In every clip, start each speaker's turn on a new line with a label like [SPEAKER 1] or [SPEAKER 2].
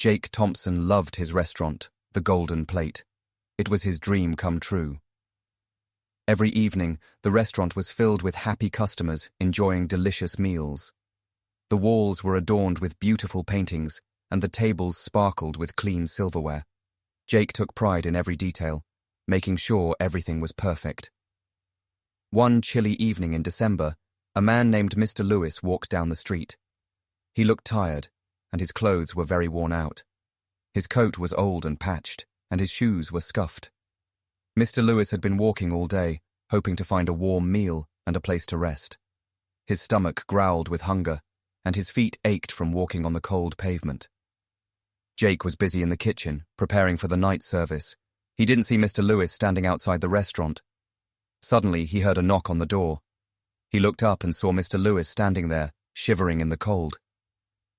[SPEAKER 1] Jake Thompson loved his restaurant, the Golden Plate. It was his dream come true. Every evening, the restaurant was filled with happy customers enjoying delicious meals. The walls were adorned with beautiful paintings, and the tables sparkled with clean silverware. Jake took pride in every detail, making sure everything was perfect. One chilly evening in December, a man named Mr. Lewis walked down the street. He looked tired, and his clothes were very worn out. His coat was old and patched, and his shoes were scuffed. Mr. Lewis had been walking all day, hoping to find a warm meal and a place to rest. His stomach growled with hunger, and his feet ached from walking on the cold pavement. Jake was busy in the kitchen, preparing for the night service. He didn't see Mr. Lewis standing outside the restaurant. Suddenly, he heard a knock on the door. He looked up and saw Mr. Lewis standing there, shivering in the cold.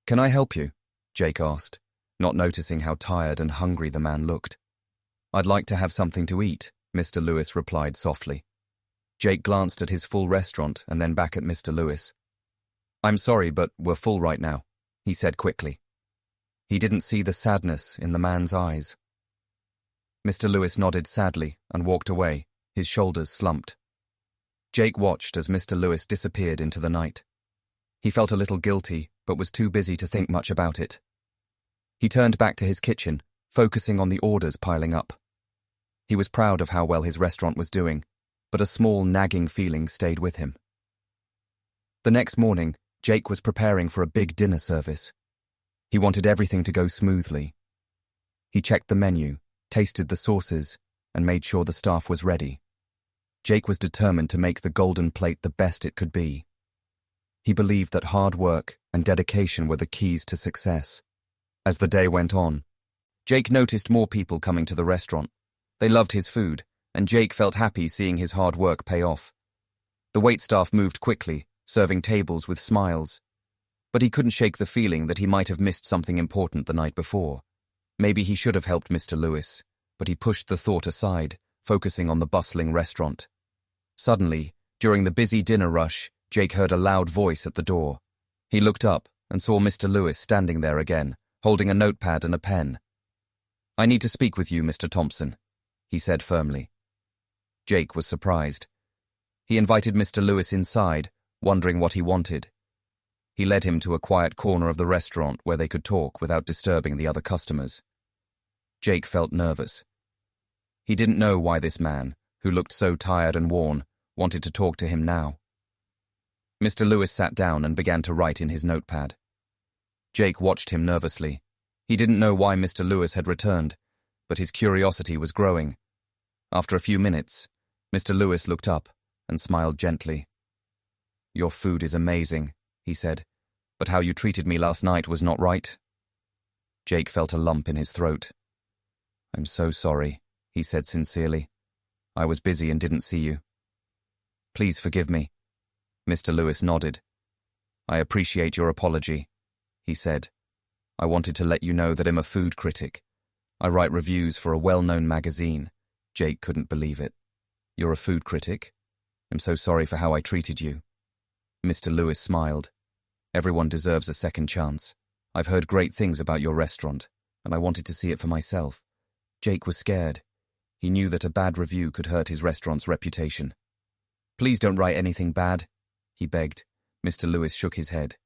[SPEAKER 1] "Can I help you?" Jake asked, not noticing how tired and hungry the man looked. "I'd like to have something to eat," Mr. Lewis replied softly. Jake glanced at his full restaurant and then back at Mr. Lewis. "I'm sorry, but we're full right now," he said quickly. He didn't see the sadness in the man's eyes. Mr. Lewis nodded sadly and walked away, his shoulders slumped. Jake watched as Mr. Lewis disappeared into the night. He felt a little guilty, but was too busy to think much about it. He turned back to his kitchen, focusing on the orders piling up. He was proud of how well his restaurant was doing, but a small nagging feeling stayed with him. The next morning, Jake was preparing for a big dinner service. He wanted everything to go smoothly. He checked the menu, tasted the sauces, and made sure the staff was ready. Jake was determined to make the Golden Plate the best it could be. He believed that hard work and dedication were the keys to success. As the day went on, Jake noticed more people coming to the restaurant. They loved his food, and Jake felt happy seeing his hard work pay off. The waitstaff moved quickly, serving tables with smiles. But he couldn't shake the feeling that he might have missed something important the night before. Maybe he should have helped Mr. Lewis, but he pushed the thought aside, focusing on the bustling restaurant. Suddenly, during the busy dinner rush, Jake heard a loud voice at the door. He looked up and saw Mr. Lewis standing there again, holding a notepad and a pen. "I need to speak with you, Mr. Thompson," he said firmly. Jake was surprised. He invited Mr. Lewis inside, wondering what he wanted. He led him to a quiet corner of the restaurant where they could talk without disturbing the other customers. Jake felt nervous. He didn't know why this man, who looked so tired and worn, wanted to talk to him now. Mr. Lewis sat down and began to write in his notepad. Jake watched him nervously. He didn't know why Mr. Lewis had returned, but his curiosity was growing. After a few minutes, Mr. Lewis looked up and smiled gently. "Your food is amazing," he said, "but how you treated me last night was not right." Jake felt a lump in his throat. "I'm so sorry," he said sincerely. "I was busy and didn't see you." "Please forgive me." Mr. Lewis nodded. "I appreciate your apology," he said. "I wanted to let you know that I'm a food critic. I write reviews for a well-known magazine." Jake couldn't believe it. "You're a food critic? I'm so sorry for how I treated you." Mr. Lewis smiled. "Everyone deserves a second chance. I've heard great things about your restaurant, and I wanted to see it for myself." Jake was scared. He knew that a bad review could hurt his restaurant's reputation. "Please don't write anything bad," he begged. Mr. Lewis shook his head.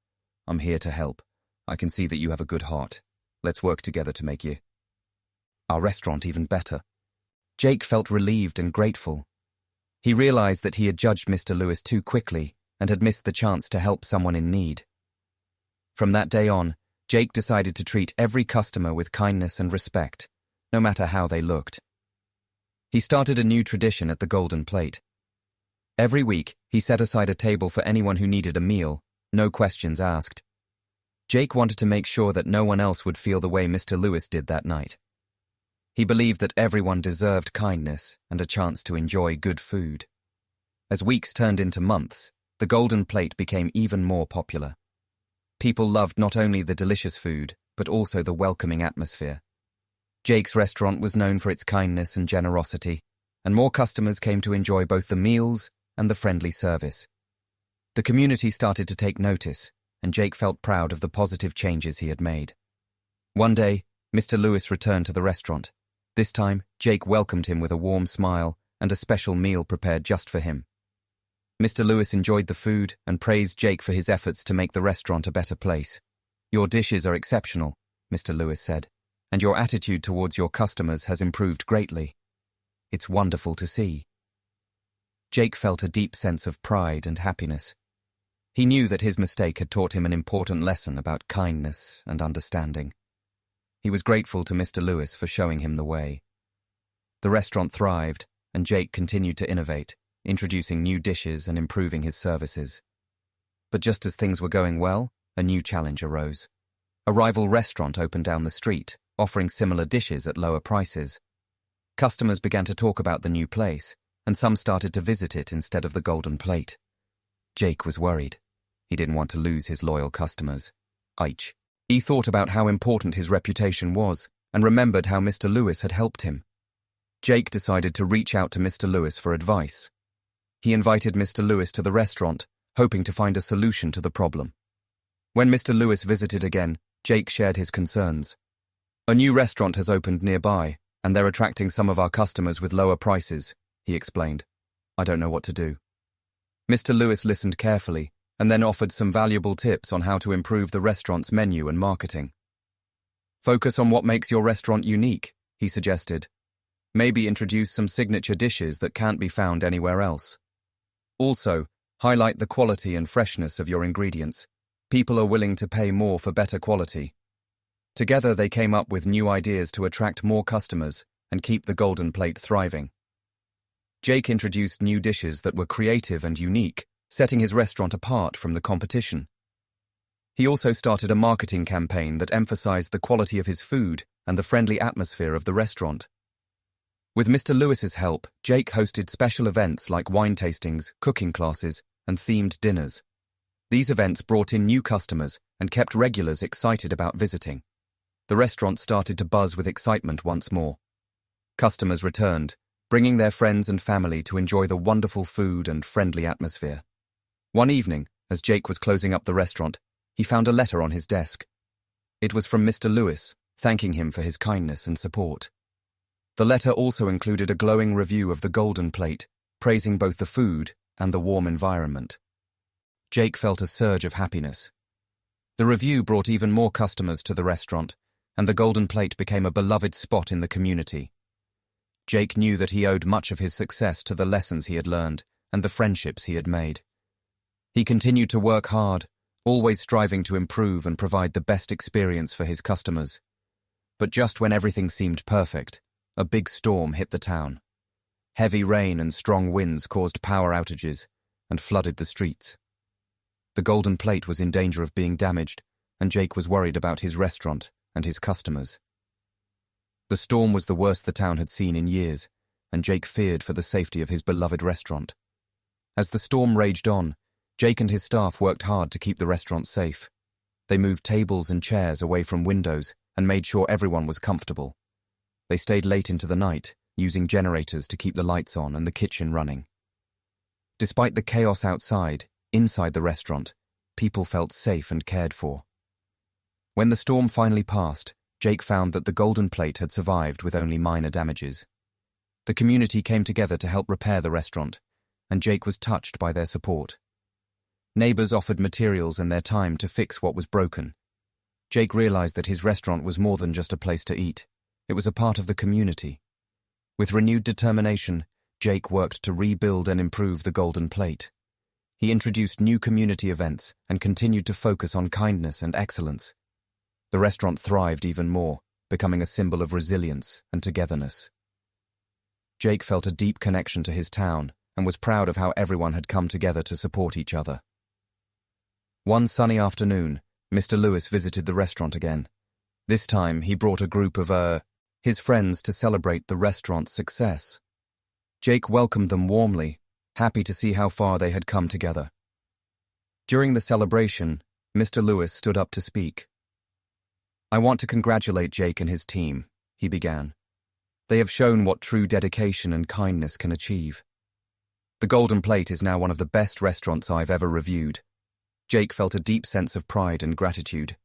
[SPEAKER 1] "I'm here to help. I can see that you have a good heart. Let's work together to make our restaurant even better." Jake felt relieved and grateful. He realized that he had judged Mr. Lewis too quickly and had missed the chance to help someone in need. From that day on, Jake decided to treat every customer with kindness and respect, no matter how they looked. He started a new tradition at the Golden Plate. Every week, he set aside a table for anyone who needed a meal, no questions asked. Jake wanted to make sure that no one else would feel the way Mr. Lewis did that night. He believed that everyone deserved kindness and a chance to enjoy good food. As weeks turned into months, the Golden Plate became even more popular. People loved not only the delicious food, but also the welcoming atmosphere. Jake's restaurant was known for its kindness and generosity, and more customers came to enjoy both the meals and the friendly service. The community started to take notice, and Jake felt proud of the positive changes he had made. One day, Mr. Lewis returned to the restaurant. This time, Jake welcomed him with a warm smile and a special meal prepared just for him. Mr. Lewis enjoyed the food and praised Jake for his efforts to make the restaurant a better place. "Your dishes are exceptional," Mr. Lewis said, "and your attitude towards your customers has improved greatly. It's wonderful to see." Jake felt a deep sense of pride and happiness. He knew that his mistake had taught him an important lesson about kindness and understanding. He was grateful to Mr. Lewis for showing him the way. The restaurant thrived, and Jake continued to innovate, introducing new dishes and improving his services. But just as things were going well, a new challenge arose. A rival restaurant opened down the street, offering similar dishes at lower prices. Customers began to talk about the new place, and some started to visit it instead of the Golden Plate. Jake was worried. He didn't want to lose his loyal customers. He thought about how important his reputation was and remembered how Mr. Lewis had helped him. Jake decided to reach out to Mr. Lewis for advice. He invited Mr. Lewis to the restaurant, hoping to find a solution to the problem. When Mr. Lewis visited again, Jake shared his concerns. "A new restaurant has opened nearby, and they're attracting some of our customers with lower prices," he explained. "I don't know what to do." Mr. Lewis listened carefully and then offered some valuable tips on how to improve the restaurant's menu and marketing. "Focus on what makes your restaurant unique," he suggested. "Maybe introduce some signature dishes that can't be found anywhere else. Also, highlight the quality and freshness of your ingredients. People are willing to pay more for better quality." Together they came up with new ideas to attract more customers and keep the Golden Plate thriving. Jake introduced new dishes that were creative and unique, setting his restaurant apart from the competition. He also started a marketing campaign that emphasized the quality of his food and the friendly atmosphere of the restaurant. With Mr. Lewis's help, Jake hosted special events like wine tastings, cooking classes, and themed dinners. These events brought in new customers and kept regulars excited about visiting. The restaurant started to buzz with excitement once more. Customers returned, bringing their friends and family to enjoy the wonderful food and friendly atmosphere. One evening, as Jake was closing up the restaurant, he found a letter on his desk. It was from Mr. Lewis, thanking him for his kindness and support. The letter also included a glowing review of the Golden Plate, praising both the food and the warm environment. Jake felt a surge of happiness. The review brought even more customers to the restaurant, and the Golden Plate became a beloved spot in the community. Jake knew that he owed much of his success to the lessons he had learned and the friendships he had made. He continued to work hard, always striving to improve and provide the best experience for his customers. But just when everything seemed perfect, a big storm hit the town. Heavy rain and strong winds caused power outages and flooded the streets. The Golden Plate was in danger of being damaged, and Jake was worried about his restaurant and his customers. The storm was the worst the town had seen in years, and Jake feared for the safety of his beloved restaurant. As the storm raged on, Jake and his staff worked hard to keep the restaurant safe. They moved tables and chairs away from windows and made sure everyone was comfortable. They stayed late into the night, using generators to keep the lights on and the kitchen running. Despite the chaos outside, inside the restaurant, people felt safe and cared for. When the storm finally passed, Jake found that the Golden Plate had survived with only minor damages. The community came together to help repair the restaurant, and Jake was touched by their support. Neighbors offered materials and their time to fix what was broken. Jake realized that his restaurant was more than just a place to eat. It was a part of the community. With renewed determination, Jake worked to rebuild and improve the Golden Plate. He introduced new community events and continued to focus on kindness and excellence. The restaurant thrived even more, becoming a symbol of resilience and togetherness. Jake felt a deep connection to his town and was proud of how everyone had come together to support each other. One sunny afternoon, Mr. Lewis visited the restaurant again. This time, he brought a group of, his friends to celebrate the restaurant's success. Jake welcomed them warmly, happy to see how far they had come together. During the celebration, Mr. Lewis stood up to speak. "I want to congratulate Jake and his team," he began. "They have shown what true dedication and kindness can achieve. The Golden Plate is now one of the best restaurants I've ever reviewed." Jake felt a deep sense of pride and gratitude.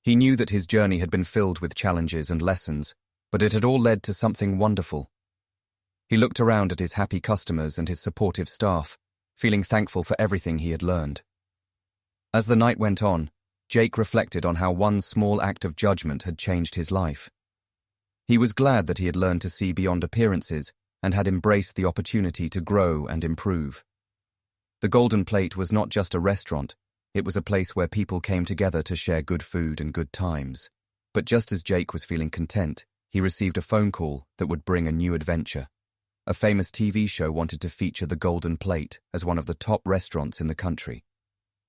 [SPEAKER 1] He knew that his journey had been filled with challenges and lessons, but it had all led to something wonderful. He looked around at his happy customers and his supportive staff, feeling thankful for everything he had learned. As the night went on, Jake reflected on how one small act of judgment had changed his life. He was glad that he had learned to see beyond appearances and had embraced the opportunity to grow and improve. The Golden Plate was not just a restaurant, it was a place where people came together to share good food and good times. But just as Jake was feeling content, he received a phone call that would bring a new adventure. A famous TV show wanted to feature the Golden Plate as one of the top restaurants in the country.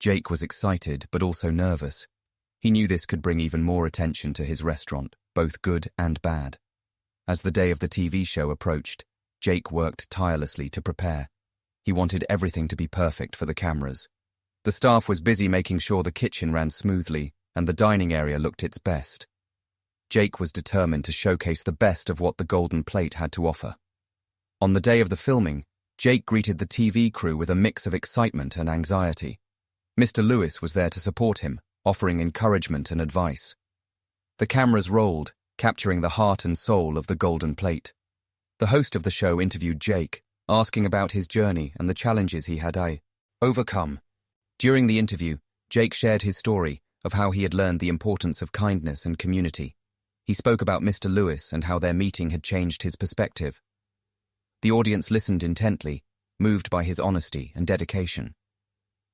[SPEAKER 1] Jake was excited but also nervous. He knew this could bring even more attention to his restaurant, both good and bad. As the day of the TV show approached, Jake worked tirelessly to prepare. He wanted everything to be perfect for the cameras. The staff was busy making sure the kitchen ran smoothly and the dining area looked its best. Jake was determined to showcase the best of what the Golden Plate had to offer. On the day of the filming, Jake greeted the TV crew with a mix of excitement and anxiety. Mr. Lewis was there to support him, offering encouragement and advice. The cameras rolled, capturing the heart and soul of the Golden Plate. The host of the show interviewed Jake, asking about his journey and the challenges he had overcome. During the interview, Jake shared his story of how he had learned the importance of kindness and community. He spoke about Mr. Lewis and how their meeting had changed his perspective. The audience listened intently, moved by his honesty and dedication.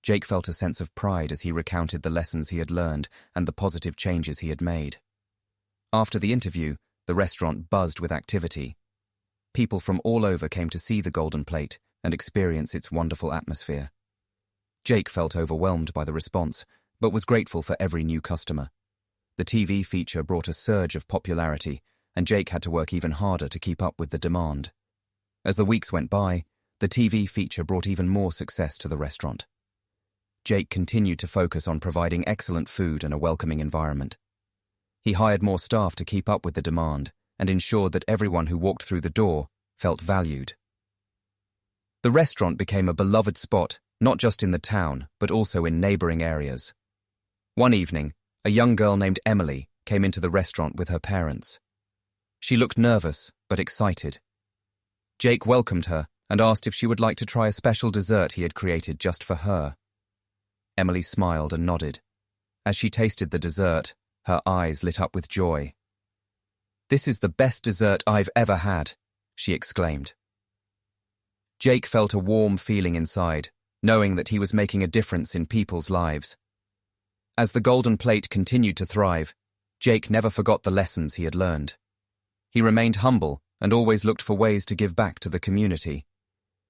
[SPEAKER 1] Jake felt a sense of pride as he recounted the lessons he had learned and the positive changes he had made. After the interview, the restaurant buzzed with activity. People from all over came to see the Golden Plate and experience its wonderful atmosphere. Jake felt overwhelmed by the response, but was grateful for every new customer. The TV feature brought a surge of popularity, and Jake had to work even harder to keep up with the demand. As the weeks went by, the TV feature brought even more success to the restaurant. Jake continued to focus on providing excellent food and a welcoming environment. He hired more staff to keep up with the demand and ensured that everyone who walked through the door felt valued. The restaurant became a beloved spot, not just in the town, but also in neighboring areas. One evening, a young girl named Emily came into the restaurant with her parents. She looked nervous, but excited. Jake welcomed her and asked if she would like to try a special dessert he had created just for her. Emily smiled and nodded. As she tasted the dessert, her eyes lit up with joy. "This is the best dessert I've ever had," she exclaimed. Jake felt a warm feeling inside, knowing that he was making a difference in people's lives. As the Golden Plate continued to thrive, Jake never forgot the lessons he had learned. He remained humble and always looked for ways to give back to the community.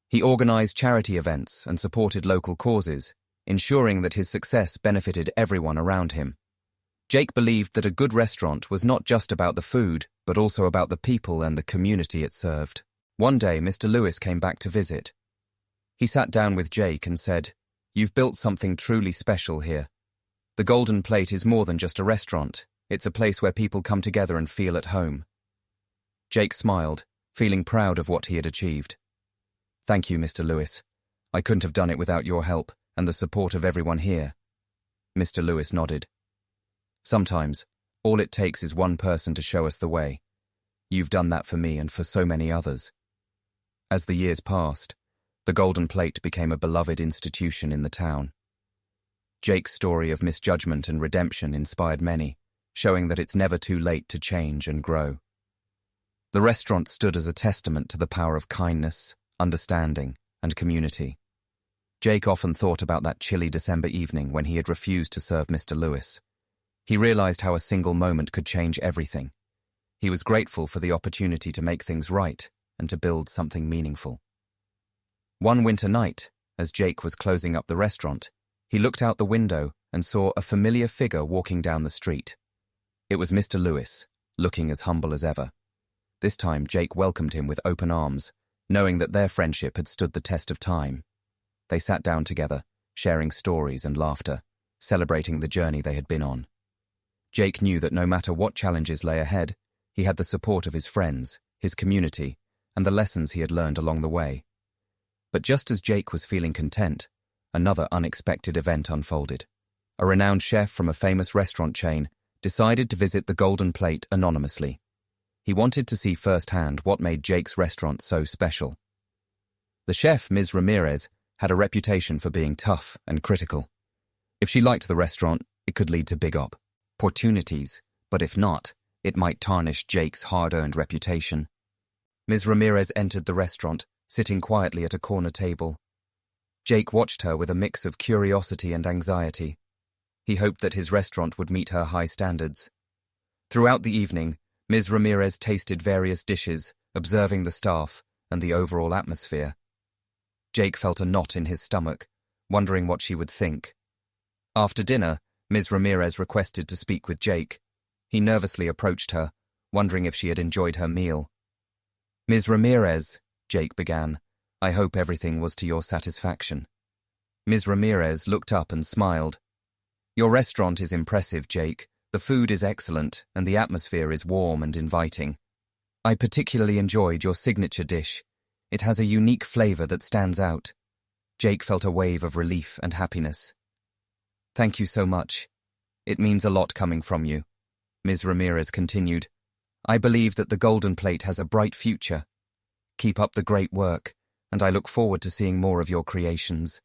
[SPEAKER 1] He organized charity events and supported local causes, ensuring that his success benefited everyone around him. Jake believed that a good restaurant was not just about the food, but also about the people and the community it served. One day, Mr. Lewis came back to visit. He sat down with Jake and said, "You've built something truly special here. The Golden Plate is more than just a restaurant. It's a place where people come together and feel at home." Jake smiled, feeling proud of what he had achieved. "Thank you, Mr. Lewis. I couldn't have done it without your help and the support of everyone here." Mr. Lewis nodded. "Sometimes, all it takes is one person to show us the way. You've done that for me and for so many others." As the years passed, the Golden Plate became a beloved institution in the town. Jake's story of misjudgment and redemption inspired many, showing that it's never too late to change and grow. The restaurant stood as a testament to the power of kindness, understanding, and community. Jake often thought about that chilly December evening when he had refused to serve Mr. Lewis. He realized how a single moment could change everything. He was grateful for the opportunity to make things right and to build something meaningful. One winter night, as Jake was closing up the restaurant, he looked out the window and saw a familiar figure walking down the street. It was Mr. Lewis, looking as humble as ever. This time, Jake welcomed him with open arms, knowing that their friendship had stood the test of time. They sat down together, sharing stories and laughter, celebrating the journey they had been on. Jake knew that no matter what challenges lay ahead, he had the support of his friends, his community, and the lessons he had learned along the way. But just as Jake was feeling content, another unexpected event unfolded. A renowned chef from a famous restaurant chain decided to visit the Golden Plate anonymously. He wanted to see firsthand what made Jake's restaurant so special. The chef, Ms. Ramirez, had a reputation for being tough and critical. If she liked the restaurant, it could lead to big opportunities, but if not, it might tarnish Jake's hard-earned reputation. Ms. Ramirez entered the restaurant, sitting quietly at a corner table. Jake watched her with a mix of curiosity and anxiety. He hoped that his restaurant would meet her high standards. Throughout the evening, Ms. Ramirez tasted various dishes, observing the staff and the overall atmosphere. Jake felt a knot in his stomach, wondering what she would think. After dinner, Ms. Ramirez requested to speak with Jake. He nervously approached her, wondering if she had enjoyed her meal. "Ms. Ramirez," Jake began, "I hope everything was to your satisfaction." Ms. Ramirez looked up and smiled. "Your restaurant is impressive, Jake. The food is excellent, and the atmosphere is warm and inviting. I particularly enjoyed your signature dish. It has a unique flavor that stands out." Jake felt a wave of relief and happiness. "Thank you so much. It means a lot coming from you," Ms. Ramirez continued. "I believe that the Golden Plate has a bright future. Keep up the great work, and I look forward to seeing more of your creations."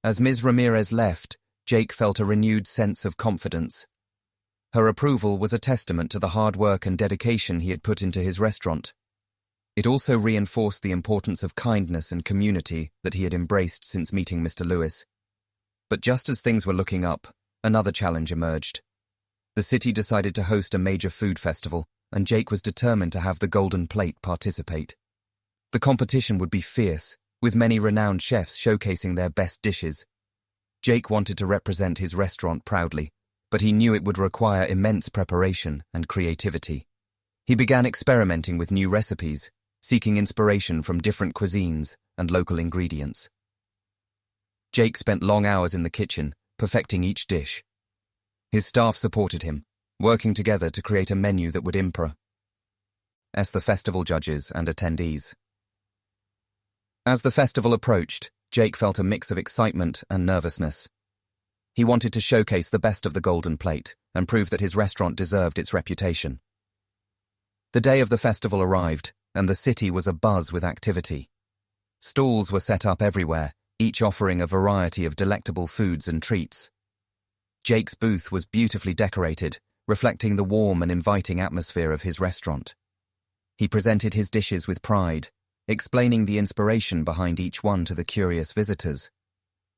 [SPEAKER 1] As Ms. Ramirez left, Jake felt a renewed sense of confidence. Her approval was a testament to the hard work and dedication he had put into his restaurant. It also reinforced the importance of kindness and community that he had embraced since meeting Mr. Lewis. But just as things were looking up, another challenge emerged. The city decided to host a major food festival, and Jake was determined to have the Golden Plate participate. The competition would be fierce, with many renowned chefs showcasing their best dishes. Jake wanted to represent his restaurant proudly, but he knew it would require immense preparation and creativity. He began experimenting with new recipes, seeking inspiration from different cuisines and local ingredients. Jake spent long hours in the kitchen, perfecting each dish. His staff supported him, working together to create a menu that would impress the festival judges and attendees. As the festival approached, Jake felt a mix of excitement and nervousness. He wanted to showcase the best of the Golden Plate and prove that his restaurant deserved its reputation. The day of the festival arrived, and the city was abuzz with activity. Stalls were set up everywhere, each offering a variety of delectable foods and treats. Jake's booth was beautifully decorated, reflecting the warm and inviting atmosphere of his restaurant. He presented his dishes with pride, explaining the inspiration behind each one to the curious visitors.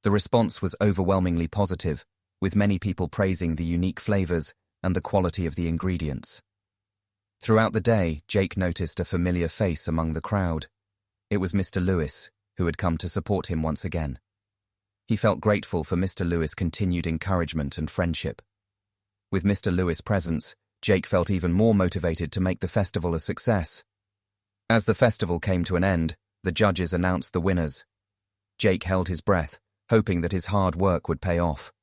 [SPEAKER 1] The response was overwhelmingly positive, with many people praising the unique flavors and the quality of the ingredients. Throughout the day, Jake noticed a familiar face among the crowd. It was Mr. Lewis, who had come to support him once again. He felt grateful for Mr. Lewis' continued encouragement and friendship. With Mr. Lewis' presence, Jake felt even more motivated to make the festival a success. As the festival came to an end, the judges announced the winners. Jake held his breath, hoping that his hard work would pay off.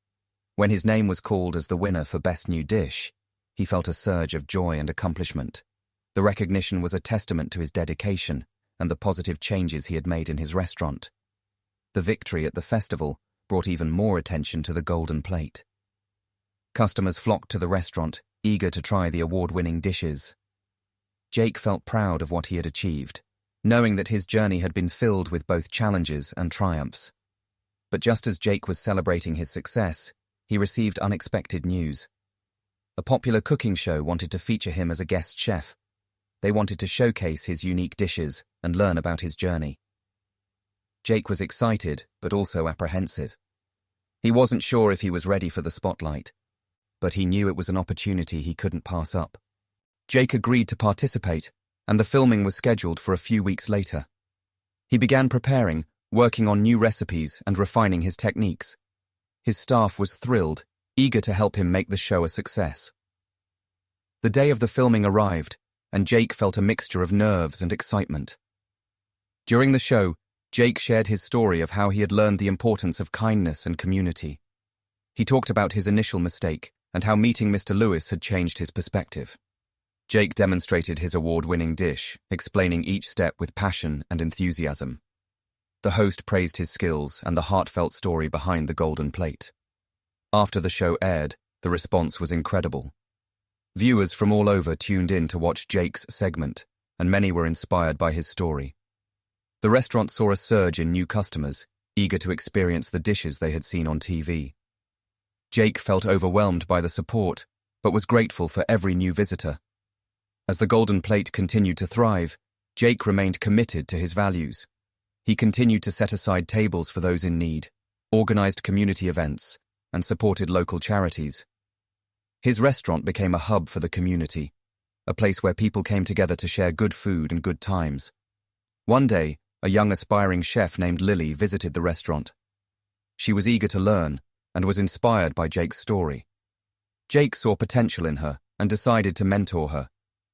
[SPEAKER 1] When his name was called as the winner for Best New Dish, he felt a surge of joy and accomplishment. The recognition was a testament to his dedication and the positive changes he had made in his restaurant. The victory at the festival brought even more attention to the Golden Plate. Customers flocked to the restaurant, eager to try the award-winning dishes. Jake felt proud of what he had achieved, knowing that his journey had been filled with both challenges and triumphs. But just as Jake was celebrating his success, he received unexpected news. A popular cooking show wanted to feature him as a guest chef. They wanted to showcase his unique dishes and learn about his journey. Jake was excited, but also apprehensive. He wasn't sure if he was ready for the spotlight, but he knew it was an opportunity he couldn't pass up. Jake agreed to participate, and the filming was scheduled for a few weeks later. He began preparing, working on new recipes and refining his techniques. His staff was thrilled, eager to help him make the show a success. The day of the filming arrived, and Jake felt a mixture of nerves and excitement. During the show, Jake shared his story of how he had learned the importance of kindness and community. He talked about his initial mistake and how meeting Mr. Lewis had changed his perspective. Jake demonstrated his award-winning dish, explaining each step with passion and enthusiasm. The host praised his skills and the heartfelt story behind the Golden Plate. After the show aired, The response was incredible. Viewers from all over tuned in to watch Jake's segment, and many were inspired by his story. The restaurant saw a surge in new customers, eager to experience the dishes they had seen on TV. Jake felt overwhelmed by the support, but was grateful for every new visitor. As the Golden Plate continued to thrive, Jake remained committed to his values. He continued to set aside tables for those in need, organized community events, and supported local charities. His restaurant became a hub for the community, a place where people came together to share good food and good times. One day, a young aspiring chef named Lily visited the restaurant. She was eager to learn and was inspired by Jake's story. Jake saw potential in her and decided to mentor her,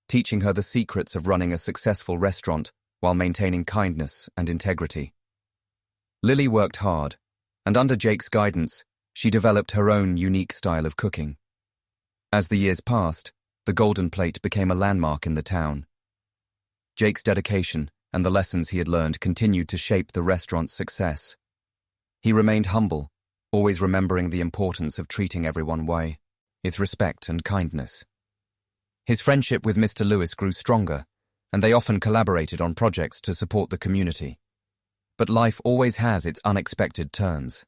[SPEAKER 1] teaching her the secrets of running a successful restaurant while maintaining kindness and integrity. Lily worked hard, and under Jake's guidance, she developed her own unique style of cooking. As the years passed, the Golden Plate became a landmark in the town. Jake's dedication and the lessons he had learned continued to shape the restaurant's success. He remained humble, always remembering the importance of treating everyone with respect and kindness. His friendship with Mr. Lewis grew stronger, and they often collaborated on projects to support the community. But life always has its unexpected turns.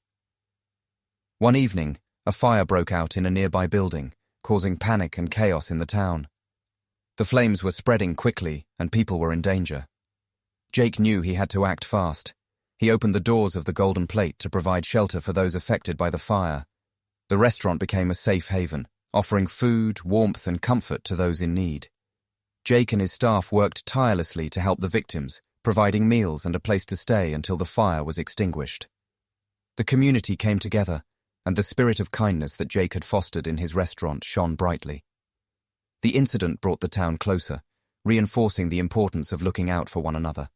[SPEAKER 1] One evening, a fire broke out in a nearby building, causing panic and chaos in the town. The flames were spreading quickly, and people were in danger. Jake knew he had to act fast. He opened the doors of the Golden Plate to provide shelter for those affected by the fire. The restaurant became a safe haven, offering food, warmth, and comfort to those in need. Jake and his staff worked tirelessly to help the victims, providing meals and a place to stay until the fire was extinguished. The community came together, and the spirit of kindness that Jake had fostered in his restaurant shone brightly. The incident brought the town closer, reinforcing the importance of looking out for one another.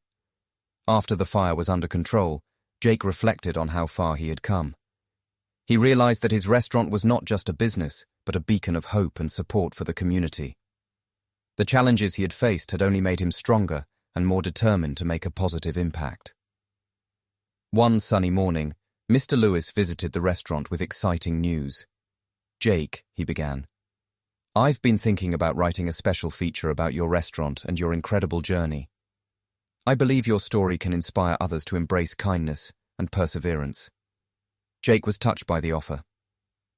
[SPEAKER 1] After the fire was under control, Jake reflected on how far he had come. He realized that his restaurant was not just a business, but a beacon of hope and support for the community. The challenges he had faced had only made him stronger and more determined to make a positive impact. One sunny morning, Mr. Lewis visited the restaurant with exciting news. "Jake," he began, "I've been thinking about writing a special feature about your restaurant and your incredible journey. I believe your story can inspire others to embrace kindness and perseverance." Jake was touched by the offer.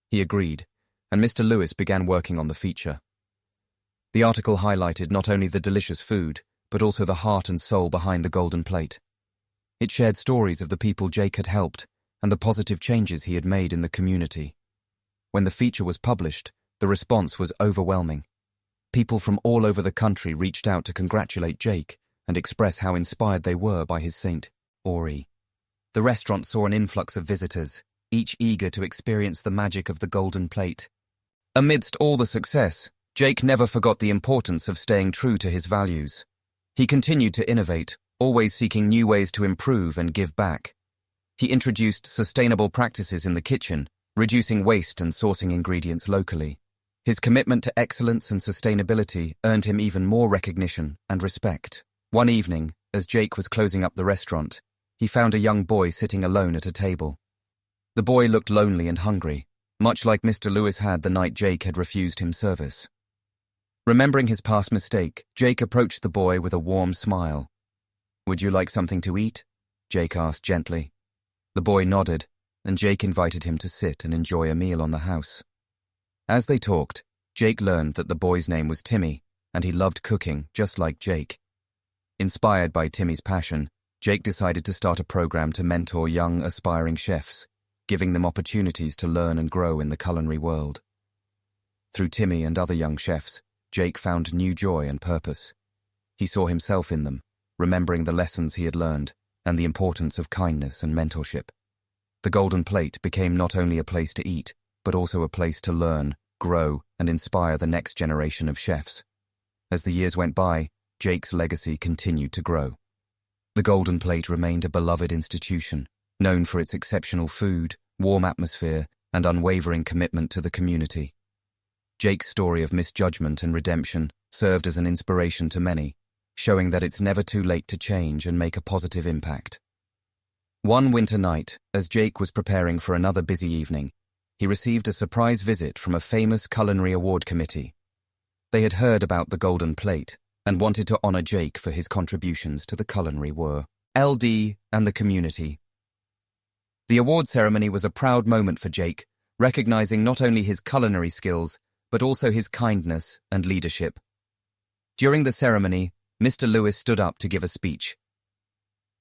[SPEAKER 1] He agreed, and Mr. Lewis began working on the feature. The article highlighted not only the delicious food, but also the heart and soul behind the Golden Plate. It shared stories of the people Jake had helped and the positive changes he had made in the community. When the feature was published, the response was overwhelming. People from all over the country reached out to congratulate Jake and express how inspired they were by his St. Ori. The restaurant saw an influx of visitors, each eager to experience the magic of the Golden Plate. Amidst all the success, Jake never forgot the importance of staying true to his values. He continued to innovate, always seeking new ways to improve and give back. He introduced sustainable practices in the kitchen, reducing waste and sourcing ingredients locally. His commitment to excellence and sustainability earned him even more recognition and respect. One evening, as Jake was closing up the restaurant, he found a young boy sitting alone at a table. The boy looked lonely and hungry, much like Mr. Lewis had the night Jake had refused him service. Remembering his past mistake, Jake approached the boy with a warm smile. "Would you like something to eat?" Jake asked gently. The boy nodded, and Jake invited him to sit and enjoy a meal on the house. As they talked, Jake learned that the boy's name was Timmy, and he loved cooking just like Jake. Inspired by Timmy's passion, Jake decided to start a program to mentor young, aspiring chefs, giving them opportunities to learn and grow in the culinary world. Through Timmy and other young chefs, Jake found new joy and purpose. He saw himself in them, remembering the lessons he had learned and the importance of kindness and mentorship. The Golden Plate became not only a place to eat, but also a place to learn, grow, and inspire the next generation of chefs. As the years went by, Jake's legacy continued to grow. The Golden Plate remained a beloved institution, known for its exceptional food, warm atmosphere, and unwavering commitment to the community. Jake's story of misjudgment and redemption served as an inspiration to many, showing that it's never too late to change and make a positive impact. One winter night, as Jake was preparing for another busy evening, he received a surprise visit from a famous culinary award committee. They had heard about the golden plate and wanted to honor Jake for his contributions to the culinary world, LD, and the community. The award ceremony was a proud moment for Jake, recognizing not only his culinary skills, but also his kindness and leadership. During the ceremony, Mr. Lewis stood up to give a speech.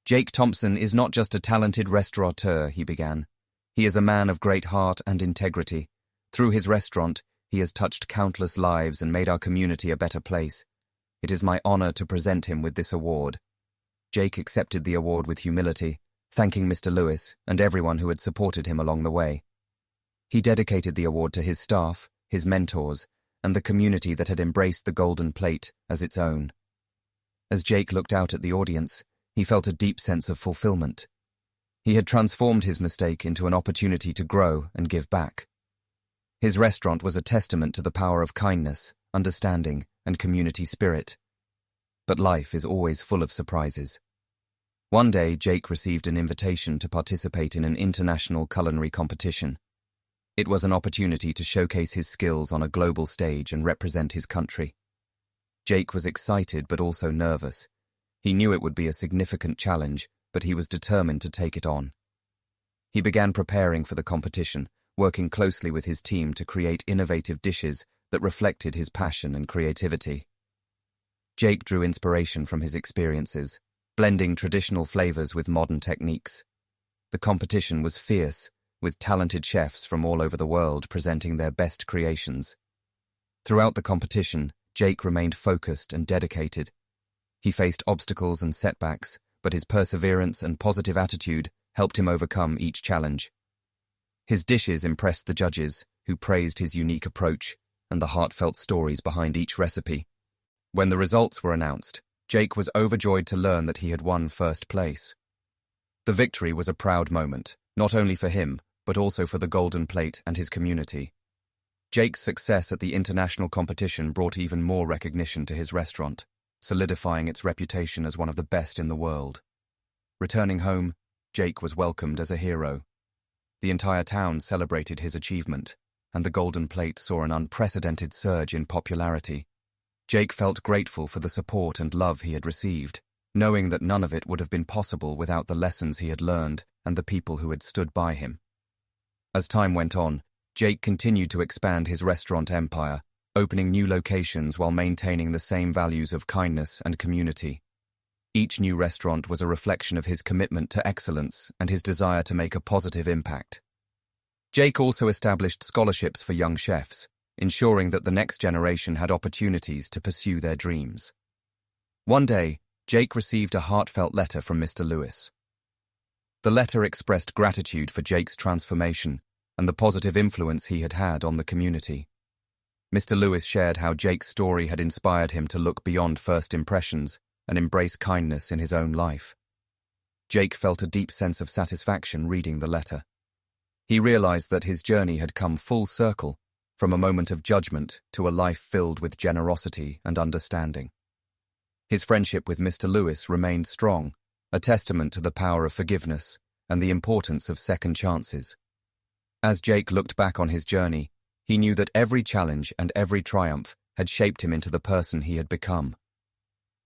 [SPEAKER 1] "Jake Thompson is not just a talented restaurateur," he began. "He is a man of great heart and integrity. Through his restaurant, he has touched countless lives and made our community a better place. It is my honor to present him with this award." Jake accepted the award with humility, thanking Mr. Lewis and everyone who had supported him along the way. He dedicated the award to his staff, his mentors, and the community that had embraced the golden plate as its own. As Jake looked out at the audience, he felt a deep sense of fulfillment. He had transformed his mistake into an opportunity to grow and give back. His restaurant was a testament to the power of kindness, understanding, and community spirit. But life is always full of surprises. One day, Jake received an invitation to participate in an international culinary competition. It was an opportunity to showcase his skills on a global stage and represent his country. Jake was excited but also nervous. He knew it would be a significant challenge, but he was determined to take it on. He began preparing for the competition, working closely with his team to create innovative dishes that reflected his passion and creativity. Jake drew inspiration from his experiences, blending traditional flavors with modern techniques. The competition was fierce, with talented chefs from all over the world presenting their best creations. Throughout the competition, Jake remained focused and dedicated. He faced obstacles and setbacks, but his perseverance and positive attitude helped him overcome each challenge. His dishes impressed the judges, who praised his unique approach and the heartfelt stories behind each recipe. When the results were announced, Jake was overjoyed to learn that he had won first place. The victory was a proud moment, not only for him, but also for the golden plate and his community. Jake's success at the international competition brought even more recognition to his restaurant, solidifying its reputation as one of the best in the world. Returning home, Jake was welcomed as a hero. The entire town celebrated his achievement, and the golden plate saw an unprecedented surge in popularity. Jake felt grateful for the support and love he had received, knowing that none of it would have been possible without the lessons he had learned and the people who had stood by him. As time went on, Jake continued to expand his restaurant empire, opening new locations while maintaining the same values of kindness and community. Each new restaurant was a reflection of his commitment to excellence and his desire to make a positive impact. Jake also established scholarships for young chefs, ensuring that the next generation had opportunities to pursue their dreams. One day, Jake received a heartfelt letter from Mr. Lewis. The letter expressed gratitude for Jake's transformation and the positive influence he had had on the community. Mr. Lewis shared how Jake's story had inspired him to look beyond first impressions and embrace kindness in his own life. Jake felt a deep sense of satisfaction reading the letter. He realized that his journey had come full circle, from a moment of judgment to a life filled with generosity and understanding. His friendship with Mr. Lewis remained strong, a testament to the power of forgiveness and the importance of second chances. As Jake looked back on his journey, he knew that every challenge and every triumph had shaped him into the person he had become.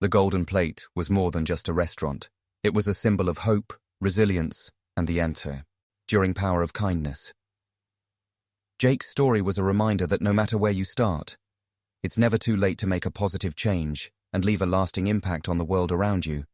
[SPEAKER 1] The Golden Plate was more than just a restaurant. It was a symbol of hope, resilience, and the enduring power of kindness. Jake's story was a reminder that no matter where you start, it's never too late to make a positive change and leave a lasting impact on the world around you.